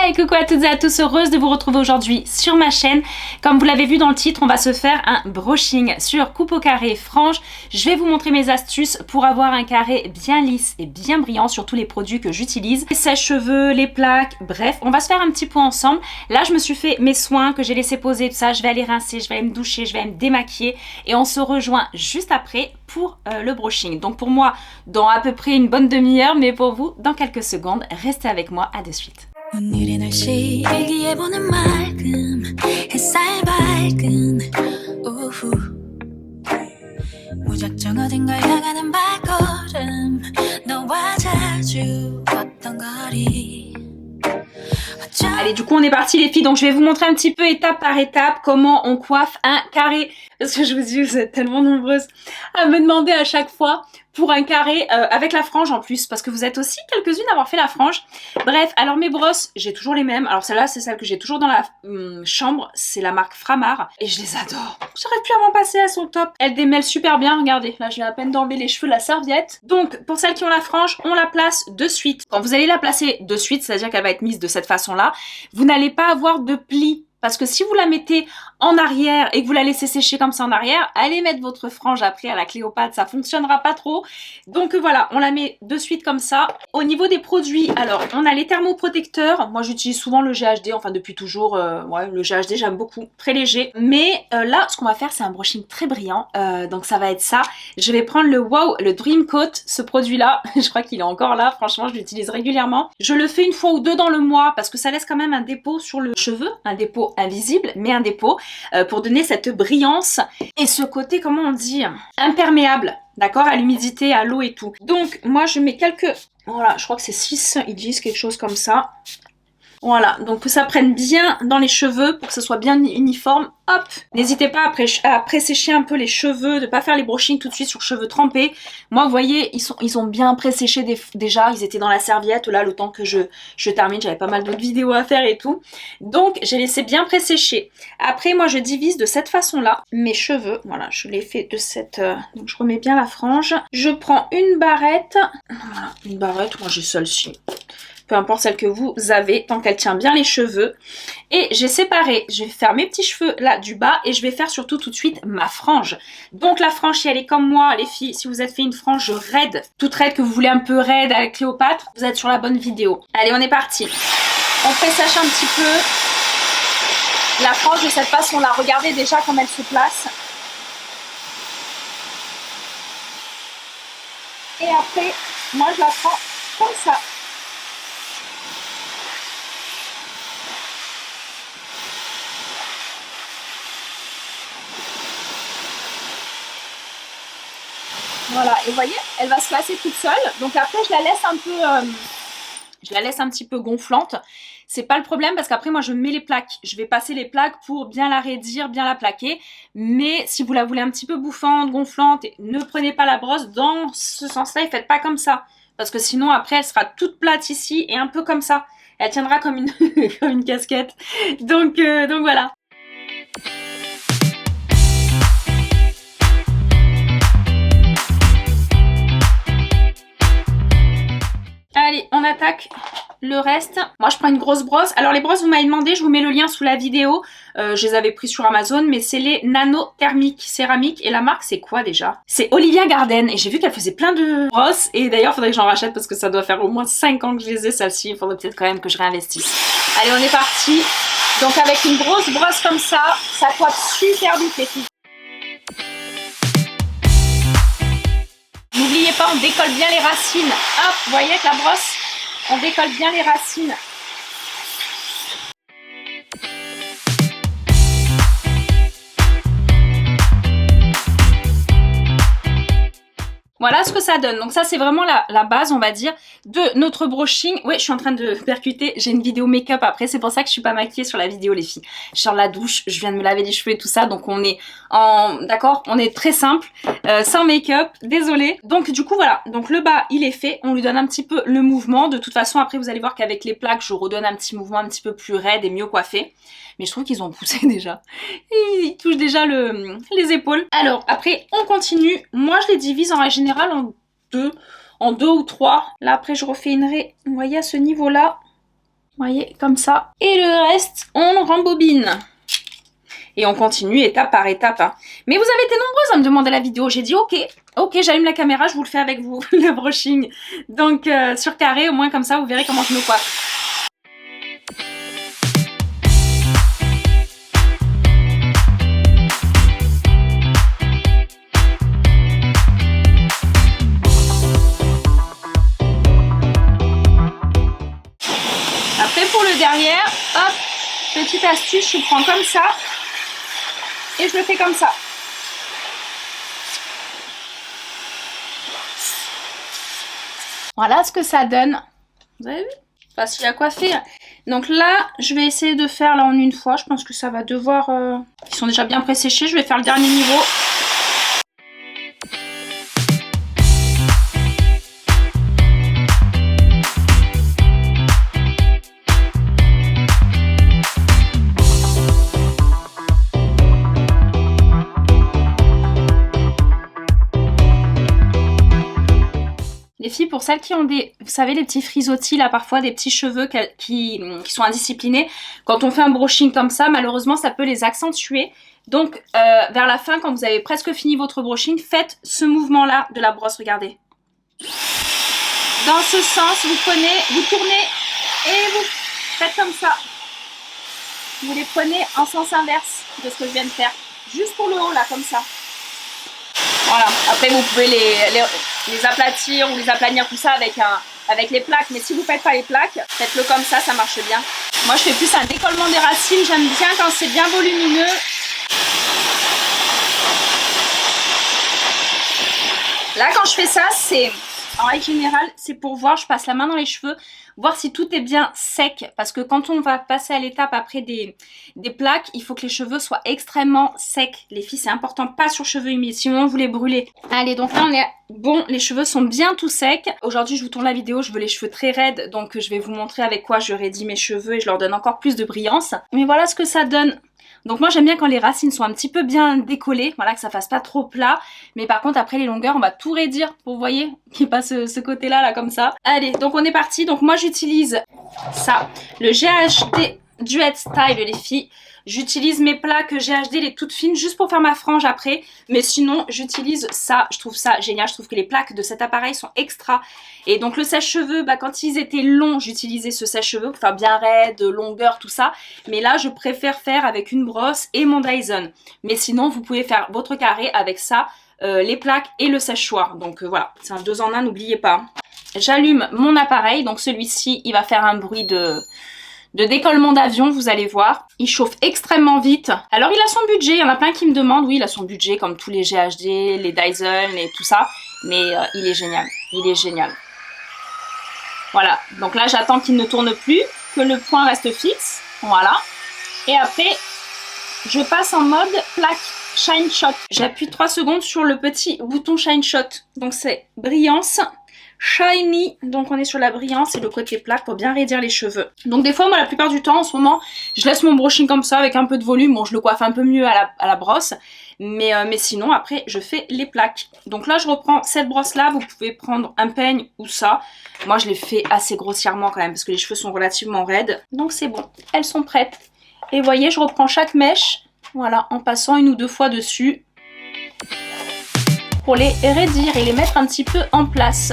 Hey, coucou à toutes et à tous, heureuse de vous retrouver aujourd'hui sur ma chaîne. Comme vous l'avez vu dans le titre, on va se faire un brushing sur coupe au carré frange. Je vais vous montrer mes astuces pour avoir un carré bien lisse et bien brillant sur tous les produits que j'utilise. Les sèche-cheveux, les plaques, bref, on va se faire un petit point ensemble. Là, je me suis fait mes soins que j'ai laissé poser, tout ça. Je vais aller rincer, je vais aller me doucher, je vais aller me démaquiller et on se rejoint juste après pour le brushing. Donc pour moi, dans à peu près une bonne demi-heure, mais pour vous, dans quelques secondes. Restez avec moi, à de suite. 오늘의 날씨 일기예보는 맑음 햇살 밝은 오후 무작정 어딘가 향하는 발걸음 너와 자주 걷던 거리. Allez, du coup on est parti les filles, donc je vais vous montrer un petit peu étape par étape comment on coiffe un carré, parce que je vous dis, vous êtes tellement nombreuses à me demander à chaque fois pour un carré avec la frange en plus, parce que vous êtes aussi quelques-unes à avoir fait la frange. Bref, alors mes brosses, j'ai toujours les mêmes. Alors celle-là, c'est celle que j'ai toujours dans la chambre, c'est la marque Framar, et je les adore. J'aurais pu m'en passer, elles sont top. Elles démêlent super bien, regardez, là j'ai à peine d'enlever les cheveux de la serviette. Donc pour celles qui ont la frange, on la place de suite. Quand vous allez la placer de suite, c'est-à-dire qu'elle va être mise de cette façon-là, vous n'allez pas avoir de plis. Parce que si vous la mettez en arrière et que vous la laissez sécher comme ça en arrière, allez mettre votre frange après à la Cléopâtre, ça fonctionnera pas trop. Donc voilà, on la met de suite comme ça. Au niveau des produits, alors on a les thermoprotecteurs. Moi j'utilise souvent le GHD, enfin depuis toujours, ouais, le GHD j'aime beaucoup, très léger. Mais là, ce qu'on va faire, c'est un brushing très brillant. Donc ça va être ça. Je vais prendre le Wow, le Dream Coat, ce produit-là. Je crois qu'il est encore là, franchement je l'utilise régulièrement. Je le fais une fois ou deux dans le mois parce que ça laisse quand même un dépôt sur le cheveu, un dépôt invisible mais un dépôt pour donner cette brillance et ce côté, comment on dit, imperméable, d'accord, à l'humidité, à l'eau et tout. Donc moi je mets quelques, voilà, je crois que c'est 6, ils disent quelque chose comme ça. Voilà, donc que ça prenne bien dans les cheveux pour que ce soit bien uniforme. Hop, n'hésitez pas à pré-sécher un peu les cheveux, de ne pas faire les brushings tout de suite sur cheveux trempés. Moi, vous voyez, ils ont bien pré-séché déjà, ils étaient dans la serviette. Là, le temps que je termine, j'avais pas mal d'autres vidéos à faire et tout. Donc, j'ai laissé bien pré-sécher. Après, moi, je divise de cette façon-là mes cheveux. Voilà, je les fais de cette... donc, je remets bien la frange. Je prends une barrette. Voilà, une barrette, moi j'ai celle-ci. Peu importe celle que vous avez, tant qu'elle tient bien les cheveux. Et j'ai séparé, je vais faire mes petits cheveux là du bas et je vais faire surtout tout de suite ma frange. Donc la frange, si elle est comme moi, les filles, si vous êtes fait une frange raide, toute raide, que vous voulez un peu raide avec Cléopâtre, vous êtes sur la bonne vidéo. Allez, on est parti. On pré-sèche un petit peu la frange de cette façon-là. Regardez déjà comme elle se place. Et après, moi je la prends comme ça. Voilà, et vous voyez, elle va se placer toute seule. Donc après, je la laisse un petit peu gonflante. C'est pas le problème parce qu'après, moi, je mets les plaques. Je vais passer les plaques pour bien la raidir, bien la plaquer. Mais si vous la voulez un petit peu bouffante, gonflante, ne prenez pas la brosse dans ce sens-là et faites pas comme ça. Parce que sinon, après, elle sera toute plate ici et un peu comme ça. Elle tiendra comme une, comme une casquette. Donc voilà. Allez, on attaque le reste. Moi, je prends une grosse brosse. Alors, les brosses, vous m'avez demandé, je vous mets le lien sous la vidéo. Je les avais pris sur Amazon, mais c'est les Nano Thermique Céramique. Et la marque, c'est quoi déjà? C'est Olivia Garden. Et j'ai vu qu'elle faisait plein de brosses. Et d'ailleurs, il faudrait que j'en rachète parce que ça doit faire au moins 5 ans que je les ai, celles-ci. Il faudrait peut-être quand même que je réinvestisse. Allez, on est parti. Donc, avec une grosse brosse comme ça coiffe super vite, les filles. N'oubliez pas, on décolle bien les racines. Hop, vous voyez avec la brosse, on décolle bien les racines. Voilà ce que ça donne. Donc ça, c'est vraiment la base, on va dire, de notre brushing. Oui, je suis en train de percuter. J'ai une vidéo make-up après. C'est pour ça que je suis pas maquillée sur la vidéo, les filles. Je sors de la douche, je viens de me laver les cheveux et tout ça. Donc on est d'accord, on est très simple, sans make-up. Désolée. Donc du coup, voilà. Donc le bas, il est fait. On lui donne un petit peu le mouvement. De toute façon, après, vous allez voir qu'avec les plaques, je redonne un petit mouvement un petit peu plus raide et mieux coiffé. Mais je trouve qu'ils ont poussé déjà. Ils touchent déjà les épaules. Alors, après, on continue. Moi, je les divise en général en deux ou trois. Là, après, je refais une raie. Vous voyez, à ce niveau-là. Vous voyez, comme ça. Et le reste, on rembobine. Et on continue étape par étape. Hein. Mais vous avez été nombreuses à me demander la vidéo. J'ai dit ok, j'allume la caméra, je vous le fais avec vous, le brushing. Donc sur carré, au moins comme ça, vous verrez comment je me coiffe. Après pour le derrière, hop, petite astuce, je prends comme ça et je le fais comme ça. Voilà ce que ça donne. Vous avez vu? Facile à coiffer. Donc là, je vais essayer de faire là en une fois. Je pense que ça va devoir... Ils sont déjà bien pré-séchés. Je vais faire le dernier niveau. Les filles, pour celles qui ont des, vous savez, les petits frisottis là, parfois des petits cheveux qui sont indisciplinés, quand on fait un brushing comme ça, malheureusement, ça peut les accentuer. Donc, vers la fin, quand vous avez presque fini votre brushing, faites ce mouvement-là de la brosse, regardez. Dans ce sens, vous prenez, vous tournez et vous faites comme ça. Vous les prenez en sens inverse de ce que je viens de faire. Juste pour le haut, là, comme ça. Voilà, après vous pouvez les aplatir ou les aplanir tout ça avec les plaques, mais si vous ne faites pas les plaques, faites-le comme ça marche bien. Moi je fais plus un décollement des racines, j'aime bien quand c'est bien volumineux. Là quand je fais ça, c'est en règle générale, c'est pour voir, je passe la main dans les cheveux, voir si tout est bien sec, parce que quand on va passer à l'étape après des plaques, il faut que les cheveux soient extrêmement secs. Les filles, c'est important, pas sur cheveux humides, sinon vous les brûlez. Allez, donc là on est bon, les cheveux sont bien tout secs. Aujourd'hui je vous tourne la vidéo, je veux les cheveux très raides, donc je vais vous montrer avec quoi je raidis mes cheveux et je leur donne encore plus de brillance. Mais voilà ce que ça donne. Donc moi j'aime bien quand les racines sont un petit peu bien décollées, voilà, que ça fasse pas trop plat. Mais par contre après les longueurs on va tout raidir, vous voyez, qu'il n'y ait pas ce côté là comme ça. Allez, donc on est parti, donc moi j'utilise ça, le GHD Duet Style les filles. J'utilise mes plaques GHD, les toutes fines, juste pour faire ma frange après. Mais sinon, j'utilise ça. Je trouve ça génial. Je trouve que les plaques de cet appareil sont extra. Et donc, le sèche-cheveux, bah, quand ils étaient longs, j'utilisais ce sèche-cheveux pour faire bien raide, longueur, tout ça. Mais là, je préfère faire avec une brosse et mon Dyson. Mais sinon, vous pouvez faire votre carré avec ça, les plaques et le sèche-choir. Donc, voilà. C'est un 2 en 1, n'oubliez pas. J'allume mon appareil. Donc, celui-ci, il va faire un bruit de décollement d'avion, vous allez voir. Il chauffe extrêmement vite. Alors, il a son budget. Il y en a plein qui me demandent. Oui, il a son budget, comme tous les GHD, les Dyson et tout ça. Mais il est génial. Il est génial. Voilà. Donc là, j'attends qu'il ne tourne plus, que le point reste fixe. Voilà. Et après, je passe en mode plaque Shine Shot. J'appuie 3 secondes sur le petit bouton Shine Shot. Donc, c'est brillance. Shiny, donc on est sur la brillance et le côté plaque pour bien raidir les cheveux. Donc des fois, moi la plupart du temps en ce moment, je laisse mon brushing comme ça avec un peu de volume. Bon, je le coiffe un peu mieux à la brosse, mais sinon après je fais les plaques. Donc là je reprends cette brosse là, vous pouvez prendre un peigne ou ça. Moi je les fais assez grossièrement quand même parce que les cheveux sont relativement raides. Donc c'est bon, elles sont prêtes. Et vous voyez, je reprends chaque mèche, voilà, en passant 1 ou 2 fois dessus pour les raidir et les mettre un petit peu en place.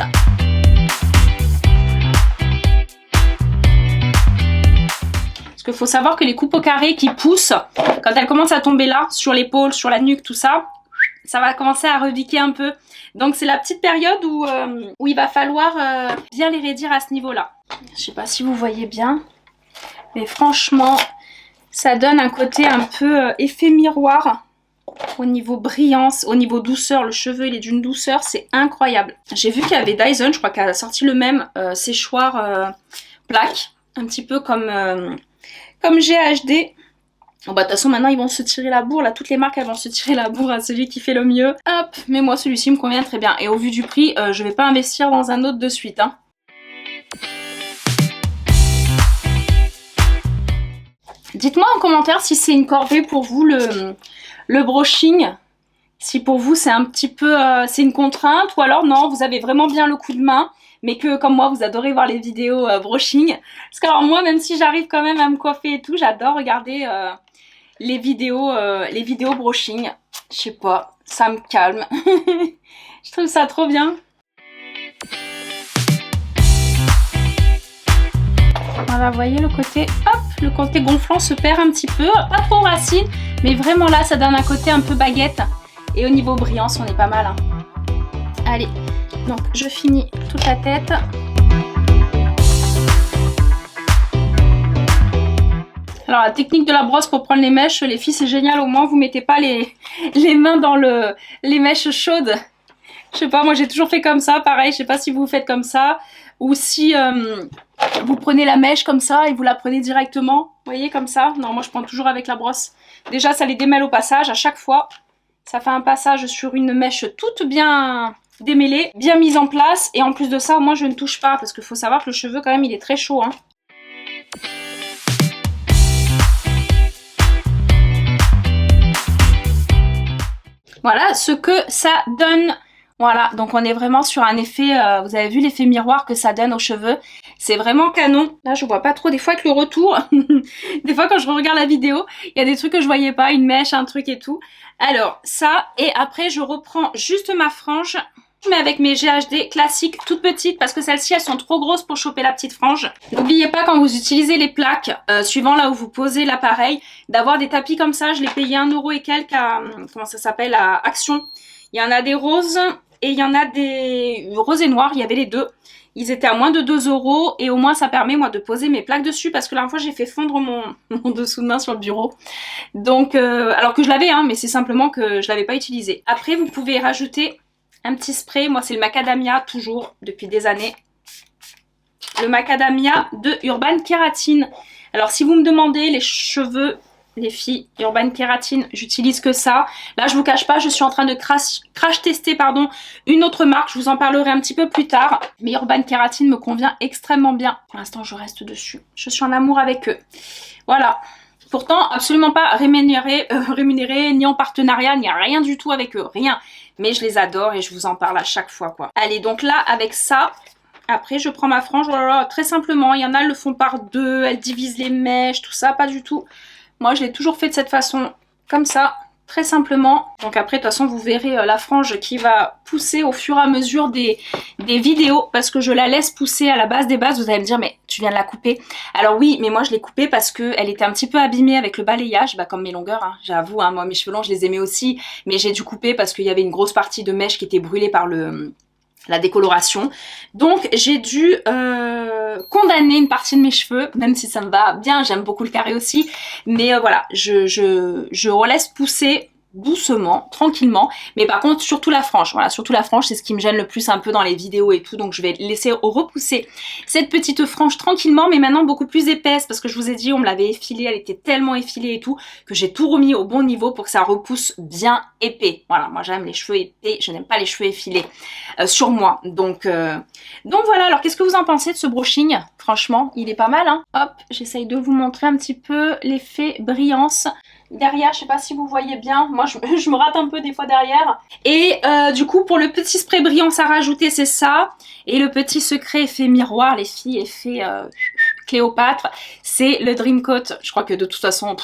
Parce qu'il faut savoir que les coupes au carré qui poussent, quand elles commencent à tomber là, sur l'épaule, sur la nuque, tout ça, ça va commencer à rebiquer un peu. Donc c'est la petite période où il va falloir bien les raidir à ce niveau-là. Je sais pas si vous voyez bien, mais franchement, ça donne un côté un peu effet miroir. Au niveau brillance, au niveau douceur, le cheveu il est d'une douceur, c'est incroyable. J'ai vu qu'il y avait Dyson, je crois qu'elle a sorti le même séchoir plaque, un petit peu comme GHD. Bon bah de toute façon maintenant ils vont se tirer la bourre, là toutes les marques elles vont se tirer la bourre à celui qui fait le mieux. Hop, mais moi celui-ci me convient très bien. Et au vu du prix, je vais pas investir dans un autre de suite. Hein. Dites-moi en commentaire si c'est une corvée pour vous le brushing, si pour vous c'est un petit peu c'est une contrainte ou alors non, vous avez vraiment bien le coup de main. mais que comme moi vous adorez voir les vidéos brushing. Parce que alors moi, même si j'arrive quand même à me coiffer et tout, j'adore regarder les vidéos brushing. Je sais pas, ça me calme. Je trouve ça trop bien. Voilà, vous voyez le côté, hop, le côté gonflant se perd un petit peu, pas trop racine, mais vraiment là, ça donne un côté un peu baguette. Et au niveau brillance, on est pas mal. Hein. Allez, donc je finis toute la tête. Alors la technique de la brosse pour prendre les mèches, les filles, c'est génial, au moins vous mettez pas les mains dans les mèches chaudes. Je sais pas, moi j'ai toujours fait comme ça, pareil, je sais pas si vous faites comme ça, ou si vous prenez la mèche comme ça et vous la prenez directement, vous voyez, comme ça. Non, moi je prends toujours avec la brosse. Déjà, ça les démêle au passage, à chaque fois. Ça fait un passage sur une mèche toute bien démêlée, bien mise en place. Et en plus de ça, moi je ne touche pas, parce qu'il faut savoir que le cheveu, quand même, il est très chaud. Hein. Voilà ce que ça donne. Voilà, donc on est vraiment sur un effet, vous avez vu l'effet miroir que ça donne aux cheveux. C'est vraiment canon. Là, je vois pas trop, des fois avec le retour, des fois quand je regarde la vidéo, il y a des trucs que je voyais pas, une mèche, un truc et tout. Alors, ça, et après je reprends juste ma frange. Je mets avec mes GHD classiques, toutes petites, parce que celles-ci, elles sont trop grosses pour choper la petite frange. N'oubliez pas, quand vous utilisez les plaques, suivant là où vous posez l'appareil, d'avoir des tapis comme ça. Je l'ai payé 1 € et quelques à, comment ça s'appelle, à Action. Il y en a des roses et il y en a des roses et noirs, il y avait les deux. Ils étaient à moins de 2 € et au moins ça permet moi de poser mes plaques dessus, parce que la dernière fois j'ai fait fondre mon dessous de main sur le bureau. Donc, alors que je l'avais, hein, mais c'est simplement que je l'avais pas utilisé. Après, vous pouvez rajouter un petit spray, moi c'est le macadamia, toujours, depuis des années. Le macadamia de Urban Kératine. Alors si vous me demandez les cheveux, les filles, Urban Kératine, j'utilise que ça. Là je vous cache pas, je suis en train de crash tester pardon, une autre marque, je vous en parlerai un petit peu plus tard. Mais Urban Kératine me convient extrêmement bien. Pour l'instant je reste dessus, je suis en amour avec eux. Voilà. Pourtant, absolument pas rémunéré, ni en partenariat, ni rien du tout avec eux, rien. Mais je les adore et je vous en parle à chaque fois, quoi. Allez, donc là, avec ça, après, je prends ma frange, voilà, très simplement. Il y en a, elles le font par deux, elles divisent les mèches, tout ça, pas du tout. Moi, je l'ai toujours fait de cette façon, comme ça, très simplement. Donc après, de toute façon, vous verrez la frange qui va pousser au fur et à mesure des vidéos, parce que je la laisse pousser à la base des bases. Vous allez me dire, mais tu viens de la couper. Alors oui, mais moi je l'ai coupée parce qu'elle était un petit peu abîmée avec le balayage, bah comme mes longueurs, hein, j'avoue, hein, moi mes cheveux longs je les aimais aussi, mais j'ai dû couper parce qu'il y avait une grosse partie de mèche qui était brûlée par la décoloration. Donc j'ai dû condamner une partie de mes cheveux, même si ça me va bien, j'aime beaucoup le carré aussi, mais voilà, je relaisse pousser doucement, tranquillement, mais par contre surtout la frange, voilà, surtout la frange, c'est ce qui me gêne le plus un peu dans les vidéos et tout, donc je vais laisser repousser cette petite frange tranquillement, mais maintenant beaucoup plus épaisse, parce que je vous ai dit, on me l'avait effilée, elle était tellement effilée et tout, que j'ai tout remis au bon niveau pour que ça repousse bien épais. Voilà, moi j'aime les cheveux épais, je n'aime pas les cheveux effilés sur moi, donc voilà. Alors qu'est-ce que vous en pensez de ce brushing? Franchement, il est pas mal, hein. Hop, j'essaye de vous montrer un petit peu l'effet brillance. Derrière, je sais pas si vous voyez bien, moi je me rate un peu des fois derrière. Et du coup, pour le petit spray brillance à rajouter, c'est ça. Et le petit secret effet miroir, les filles, effet Cléopâtre, c'est le Dream Coat. Je crois que de toute façon,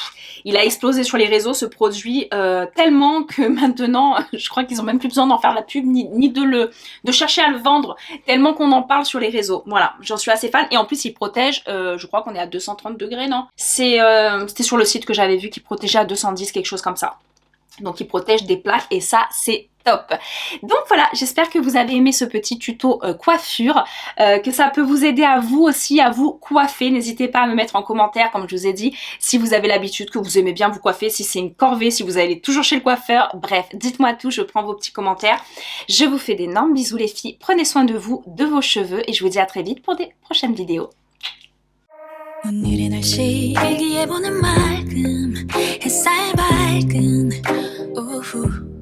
il a explosé sur les réseaux ce produit tellement que maintenant, je crois qu'ils ont même plus besoin d'en faire la pub ni de chercher à le vendre, tellement qu'on en parle sur les réseaux. Voilà, j'en suis assez fan. Et en plus, il protège, je crois qu'on est à 230 degrés, non? C'était sur le site que j'avais vu qu'il protégeait à 210, quelque chose comme ça. Donc il protège des plaques et ça c'est top. Donc voilà, j'espère que vous avez aimé ce petit tuto coiffure, que ça peut vous aider à vous aussi à vous coiffer. N'hésitez pas à me mettre en commentaire, comme je vous ai dit, si vous avez l'habitude, que vous aimez bien vous coiffer, si c'est une corvée, si vous allez toujours chez le coiffeur. Bref, dites-moi tout, je prends vos petits commentaires. Je vous fais d'énormes bisous les filles, prenez soin de vous, de vos cheveux et je vous dis à très vite pour des prochaines vidéos. 오늘의 날씨 일기예보는 맑음 햇살 밝은 오후